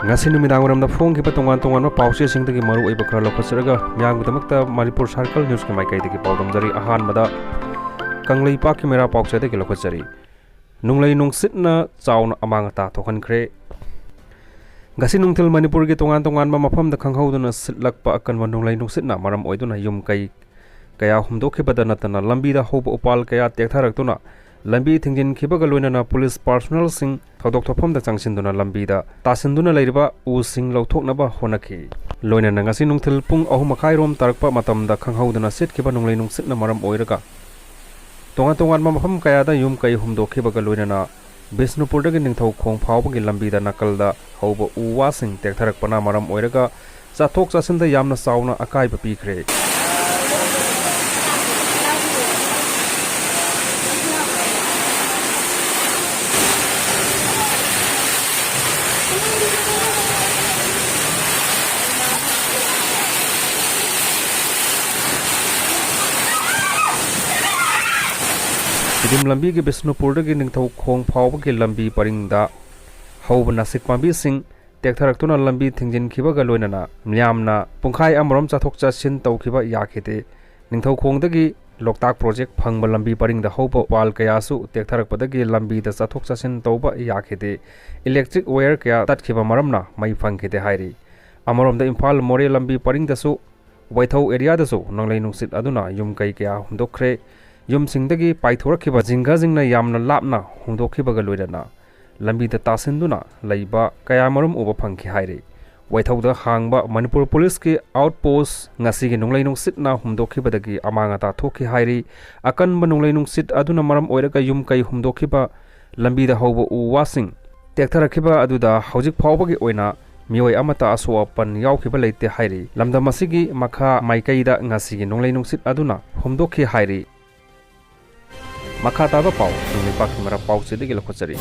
ngasi numidang waramda phongkiba tongan pause singdagi maru oiba khara lokhasraga miyangdamakta Manipur Circle News ki maikaidagi paudamjari ahanmada kanglei paki mera pausedagi lokhasari nunglei nungsitna chauna amangata thokhankhre ngasi nungthil Manipur gi tongan ma mafamda khanghauduna sitlakpa akanwa nunglei nungsitna maram oiduna yum kai kaya humdokhibada natana lambida hoba upal kaya tektharakduna lambi thingjin khibaga loinana police personnel sing thodok thophamda changsinduna lambida tasinduna leiriba u sing lauthoknaba honakhi loinana ngasi nungthil pung 3:30 rom tarakpa matamda khanghauduna sitkhiba nunglei nungsitna maram oiraga tongan ma mafam kaya da yum kai humdokhibaga loinana Bisnupurdagi ningthau khong phawbagi lambida nakalda hoba u wa sing tektharakpana maram oiraga chathok chasinda yamna chauna akaiba pikhre Idim lambi ke Bisnupurdagi ningthau khong phawbagi lambi paringda hauba nasik pambi sing tektharakuna lambi thingjin khibaga loinana miyamna pungkhai amarom chathok chasin tawkhiba yakhite ningthau khongdagi loktak project phangba lambi paringda hauba wal kayasu tektharakpadagi lambi da chathok chasin tawba yakhite electric wire kaya tatkhiba maramna mai phangkhite hairi amaromda Imphal More lambi paringda su waithau area da su nanglei nungsit aduna yum kai kaya humdokkhre yum singdagi paithorakhiba jinga jingna yamna lapna hungdokhibaga loirana lambi da tasinduna leiba kaya marum uba phangki haire waithauda hangba Manipur police ki outpost ngasi gi nunglei nungsitna humdokhibadagi amanga ta thokhi hairi akan manunglei nungsit aduna maram oiraga yum kai humdokhiba lambi da hauba u wasing tektharakhiba aduda hojik phawbagi oina mioi amata aswa pan yaukhiba leite hairi lamda masigi makha maikaida ngasi gi nunglei nungsit aduna humdokhi hairi makha taba pau nungmei paki mara pau chedigi lokhachari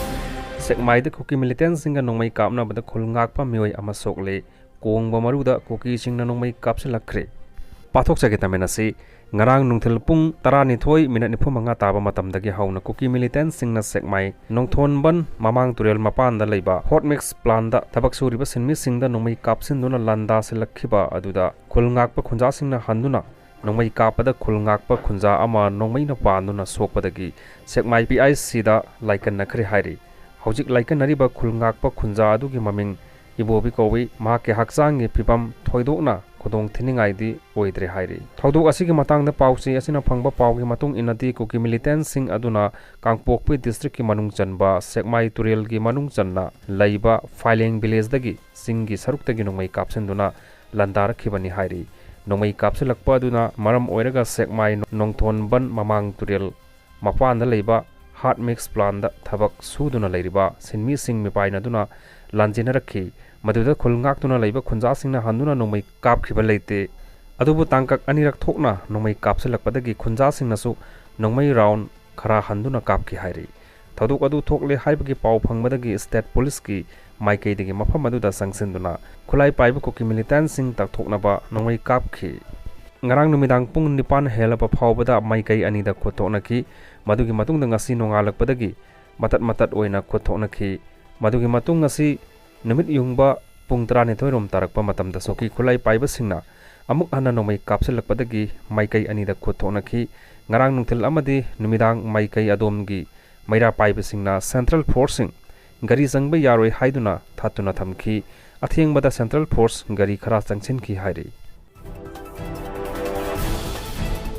SEKMAI da KUKI militant singa Nongmei kapnabada khul ngakpa mioi ama sokle kongba maruda KUKI singna Nongmei kapsilakre pathok sagitamenasi ngarang nungthil pung 12 minute 45 taba matamdagi hauna KUKI militant singna SEKMAI nongthonban mamang turel mapan da leiba hot mix plan da thabak suriba sinmi singda Nongmei kapsinduna landa silakhiba aduda khul ngakpa khunja singna handuna Nongmei kapada khul ngakpa khunja ama Nongmei na panduna sokpadagi SEKMAI PIC da laikan nakhri hairi hojik laikan nariba khul ngakpa khunja adugi maming ibobi kowi ma ke hakchang gi pipam thoidokna khodong thiningai di oidre hairi thodok asigi matang da pauchi asina phangba paugi matung inati KUKI militant sing aduna kangpokpi district ki manung chanba SEKMAI turel gi manung channa leiba filing village dagi singi saruk tagi Nongmei kapsinduna landar khibani hairi Nongmei kapsilakpa aduna maram oiraga SEKMAI nongthonban mamang turel mapanda leiba hot mix plan da thabak suduna leiriba sinmi sing mipaina duna lanjina rakhi maduda khul ngaktuna leiba khunja singna handuna Nongmei kapkhiba leite adubu tangkak anirak thokna Nongmei kapsilakpadagi khunja singna su Nongmei round khara handuna kapki hairi thoduk adu thokle haibagi pau phangmadagi state police ki maikaidagi mafam aduda sangsinduna khulai paiba KUKI militant sing takthoknaba Nongmei kapkhi ngarang numidang pung 9 helapa phawbada maikai anida khothoknaki madugi matungda ngasi nongalakpadagi matat oina khothoknaki madugi matung ngasi numit yungba pung 12 rom tarakpa matamda soki khulai paiba singna amuk hana Nongmei kapsilakpadagi maikai anida khothoknaki ngarang nungthil amadi numidang maikai adomgi maira paiba singna central forcing gari jangba yaroi haiduna thatuna thamki athengbada central force gari khara changsin ki hairi